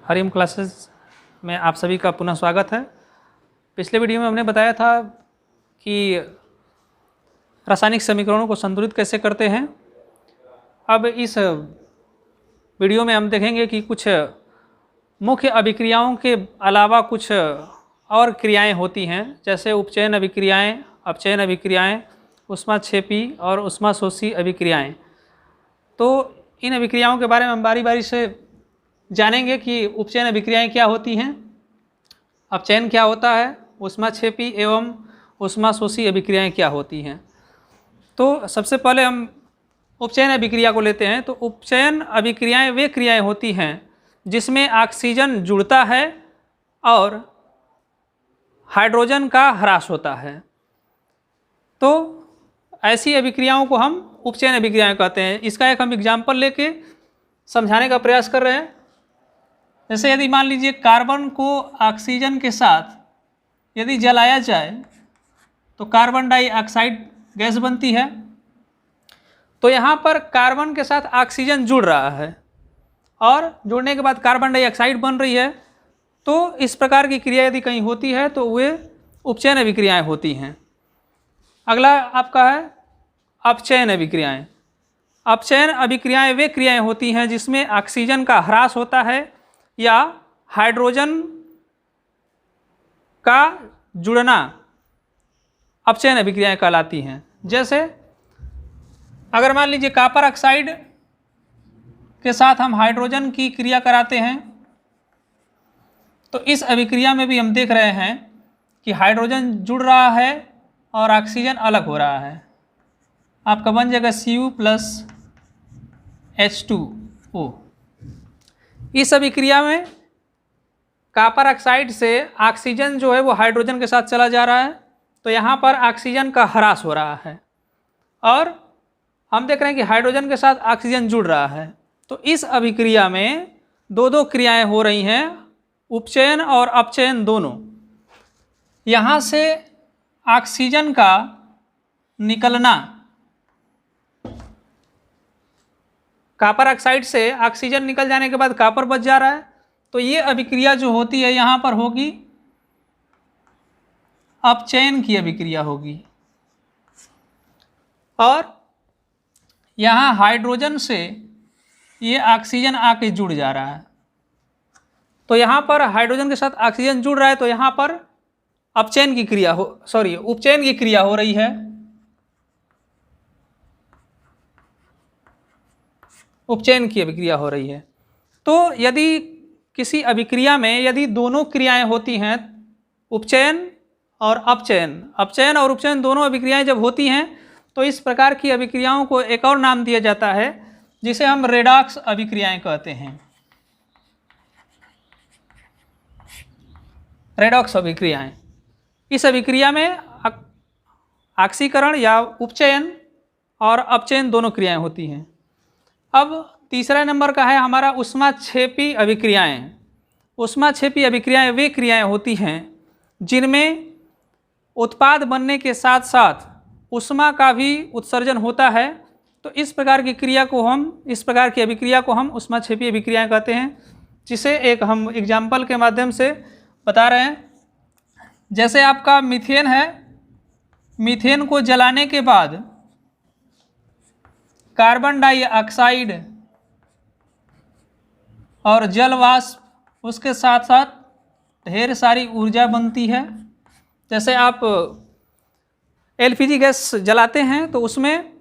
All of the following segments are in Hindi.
हरिओम क्लासेस में आप सभी का पुनः स्वागत है। पिछले वीडियो में हमने बताया था कि रासायनिक समीकरणों को संतुलित कैसे करते हैं। अब इस वीडियो में हम देखेंगे कि कुछ मुख्य अभिक्रियाओं के अलावा कुछ और क्रियाएं होती हैं, जैसे उपचयन अभिक्रियाएं, अपचयन अभिक्रियाएं, ऊष्माक्षेपी और ऊष्माशोषी अभिक्रियाएं। तो इन अभिक्रियाओं के बारे में हम बारी बारी से जानेंगे कि उपचयन अभिक्रियाएं क्या होती हैं, अपचयन क्या होता है, ऊष्माक्षेपी एवं ऊष्माशोषी अभिक्रियाएं क्या होती हैं। तो सबसे पहले हम उपचयन अभिक्रिया को लेते हैं। तो उपचयन अभिक्रियाएं वे क्रियाएं होती हैं जिसमें ऑक्सीजन जुड़ता है और हाइड्रोजन का ह्रास होता है। तो ऐसी अभिक्रियाओं को हम उपचयन अभिक्रियाएं कहते हैं। इसका एक हम एग्जाम्पल लेके समझाने का प्रयास कर रहे हैं। जैसे यदि मान लीजिए कार्बन को ऑक्सीजन के साथ यदि जलाया जाए तो कार्बन डाइऑक्साइड गैस बनती है। तो यहाँ पर कार्बन के साथ ऑक्सीजन जुड़ रहा है और जुड़ने के बाद कार्बन डाइऑक्साइड बन रही है। तो इस प्रकार की क्रिया यदि कहीं होती है तो वे उपचयन अभिक्रियाएं होती हैं। अगला आपका है अपचयन अभिक्रियाएं। अपचयन अभिक्रियाएं वे क्रियाएं होती हैं जिसमें ऑक्सीजन का ह्रास होता है या हाइड्रोजन का जुड़ना अपचयन अभिक्रियाएं कहलाती हैं। जैसे अगर मान लीजिए कॉपर ऑक्साइड के साथ हम हाइड्रोजन की क्रिया कराते हैं तो इस अभिक्रिया में भी हम देख रहे हैं कि हाइड्रोजन जुड़ रहा है और ऑक्सीजन अलग हो रहा है। आपका बन जाएगा Cu प्लस H2O। इस अभिक्रिया में कॉपर ऑक्साइड से ऑक्सीजन जो है वो हाइड्रोजन के साथ चला जा रहा है, तो यहाँ पर ऑक्सीजन का ह्रास हो रहा है और हम देख रहे हैं कि हाइड्रोजन के साथ ऑक्सीजन जुड़ रहा है। तो इस अभिक्रिया में दो क्रियाएं हो रही हैं, उपचयन और अपचयन दोनों। यहाँ से ऑक्सीजन का निकलना, कॉपर ऑक्साइड से ऑक्सीजन निकल जाने के बाद कॉपर बच जा रहा है, तो ये अभिक्रिया जो होती है यहाँ पर होगी अपचयन की अभिक्रिया होगी। और यहाँ हाइड्रोजन से ये ऑक्सीजन आके जुड़ जा रहा है, तो यहाँ पर हाइड्रोजन के साथ ऑक्सीजन जुड़ रहा है, तो यहाँ पर अपचयन की क्रिया उपचयन की क्रिया हो रही है। उपचयन की अभिक्रिया हो रही है। तो यदि किसी अभिक्रिया में यदि दोनों क्रियाएं होती हैं, उपचयन और अपचयन और उपचयन दोनों अभिक्रियाएं जब होती हैं तो इस प्रकार की अभिक्रियाओं को एक और नाम दिया जाता है जिसे हम रेडॉक्स अभिक्रियाएं कहते हैं। रेडॉक्स अभिक्रियाएं, इस अभिक्रिया में ऑक्सीकरण या उपचयन और अपचयन दोनों क्रियाएं होती हैं। अब तीसरा नंबर का है हमारा ऊष्माक्षेपी अभिक्रियाएं। ऊष्माक्षेपी अभिक्रियाएं वे क्रियाएं होती हैं जिनमें उत्पाद बनने के साथ साथ ऊष्मा का भी उत्सर्जन होता है। तो इस प्रकार की अभिक्रिया को हम ऊष्माक्षेपी अभिक्रियाएं कहते हैं, जिसे एक हम एग्जाम्पल के माध्यम से बता रहे हैं। जैसे आपका मीथेन है, मीथेन को जलाने के बाद कार्बन डाइऑक्साइड और जल वाष्प उसके साथ साथ ढेर सारी ऊर्जा बनती है। जैसे आप एलपीजी गैस जलाते हैं तो उसमें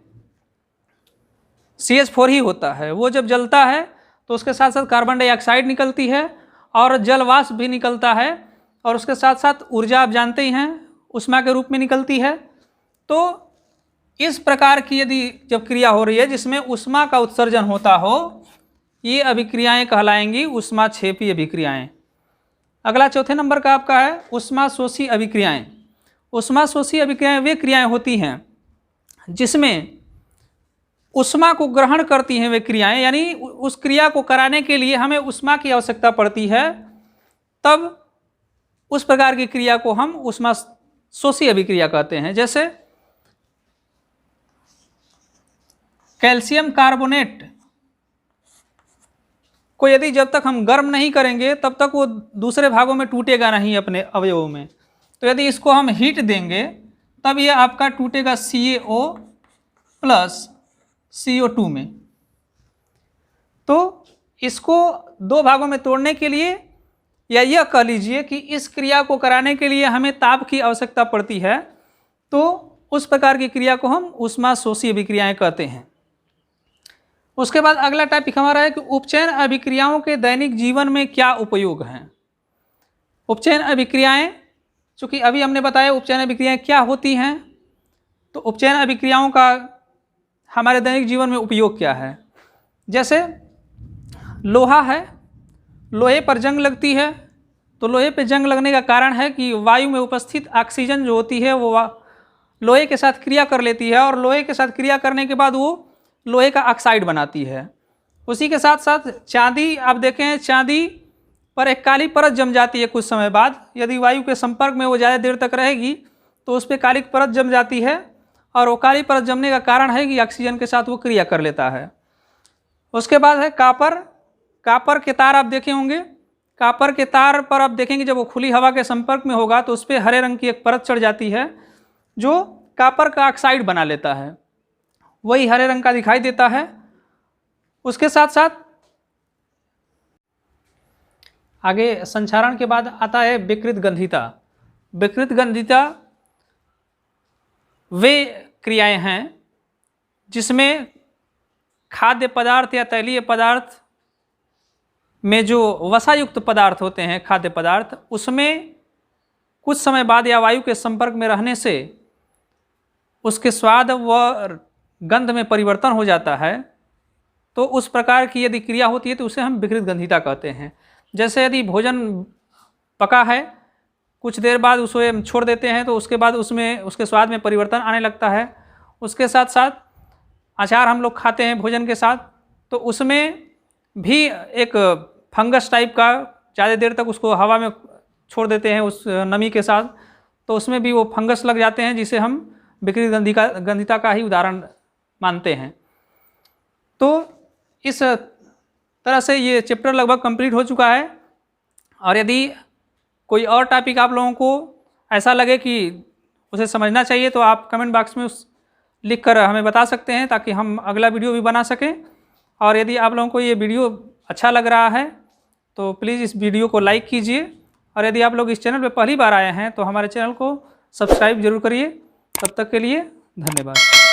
CH4 ही होता है। वो जब जलता है तो उसके साथ साथ कार्बन डाइऑक्साइड निकलती है और जल वाष्प भी निकलता है और उसके साथ साथ ऊर्जा आप जानते ही हैं ऊष्मा के रूप में निकलती है। तो इस प्रकार की यदि जब क्रिया हो रही है जिसमें ऊष्मा का उत्सर्जन होता हो, ये अभिक्रियाएं कहलाएंगी ऊष्माक्षेपी अभिक्रियाएं। अगला चौथे नंबर का आपका है ऊष्माशोषी अभिक्रियाएं। ऊष्माशोषी अभिक्रियाएं वे क्रियाएं होती हैं जिसमें ऊष्मा को ग्रहण करती हैं वे क्रियाएं, यानी उस क्रिया को कराने के लिए हमें ऊष्मा की आवश्यकता पड़ती है, तब उस प्रकार की क्रिया को हम ऊष्माशोषी अभिक्रिया कहते हैं। जैसे कैल्शियम कार्बोनेट को यदि जब तक हम गर्म नहीं करेंगे तब तक वो दूसरे भागों में टूटेगा नहीं अपने अवयवों में। तो यदि इसको हम हीट देंगे तब ये आपका टूटेगा CaO प्लस CO2 में। तो इसको दो भागों में तोड़ने के लिए, या यह कह लीजिए कि इस क्रिया को कराने के लिए हमें ताप की आवश्यकता पड़ती है, तो उस प्रकार की क्रिया को हम ऊष्माशोषी अभिक्रियाएं कहते हैं। उसके बाद अगला टॉपिक हमारा है कि उपचयन अभिक्रियाओं के दैनिक जीवन में क्या उपयोग हैं। उपचयन अभिक्रियाएं, चूँकि अभी हमने बताया उपचयन अभिक्रियाएं क्या होती हैं, तो उपचयन अभिक्रियाओं का हमारे दैनिक जीवन में उपयोग क्या है। जैसे लोहा है, लोहे पर जंग लगती है, तो लोहे पर जंग लगने का कारण है कि वायु में उपस्थित ऑक्सीजन जो होती है वो लोहे के साथ क्रिया कर लेती है, और लोहे के साथ क्रिया करने के बाद वो लोहे का ऑक्साइड बनाती है। उसी के साथ साथ चांदी, आप देखें चांदी पर एक काली परत जम जाती है कुछ समय बाद, यदि वायु के संपर्क में वो ज़्यादा देर तक रहेगी तो उस पर काली परत जम जाती है, और वो काली परत जमने का कारण है कि ऑक्सीजन के साथ वो क्रिया कर लेता है। उसके बाद है कापर। कापर के तार आप देखे होंगे, कापर के तार पर आप देखेंगे जब वो खुली हवा के संपर्क में होगा तो उस पर हरे रंग की एक परत चढ़ जाती है जो कापर का ऑक्साइड बना लेता है, वही हरे रंग का दिखाई देता है। उसके साथ साथ आगे संक्षारण के बाद आता है विकृत गंधिता। विकृत गंधिता वे क्रियाएं हैं जिसमें खाद्य पदार्थ या तैलीय पदार्थ में जो वसायुक्त पदार्थ होते हैं, खाद्य पदार्थ, उसमें कुछ समय बाद या वायु के संपर्क में रहने से उसके स्वाद व गंध में परिवर्तन हो जाता है। तो उस प्रकार की यदि क्रिया होती है तो उसे हम विकृत गंधिता कहते हैं। जैसे यदि भोजन पका है, कुछ देर बाद उसे हम छोड़ देते हैं तो उसके बाद उसमें उसके स्वाद में परिवर्तन आने लगता है। उसके साथ साथ अचार हम लोग खाते हैं भोजन के साथ, तो उसमें भी एक फंगस टाइप का ज़्यादा देर तक उसको हवा में छोड़ देते हैं उस नमी के साथ, तो उसमें भी वो फंगस लग जाते हैं, जिसे हम विकृत गंधिता का ही उदाहरण मानते हैं। तो इस तरह से ये चैप्टर लगभग कंप्लीट हो चुका है, और यदि कोई और टॉपिक आप लोगों को ऐसा लगे कि उसे समझना चाहिए तो आप कमेंट बॉक्स में लिख कर हमें बता सकते हैं, ताकि हम अगला वीडियो भी बना सकें। और यदि आप लोगों को ये वीडियो अच्छा लग रहा है तो प्लीज़ इस वीडियो को लाइक कीजिए, और यदि आप लोग इस चैनल पर पहली बार आए हैं तो हमारे चैनल को सब्सक्राइब जरूर करिए। तब तक के लिए धन्यवाद।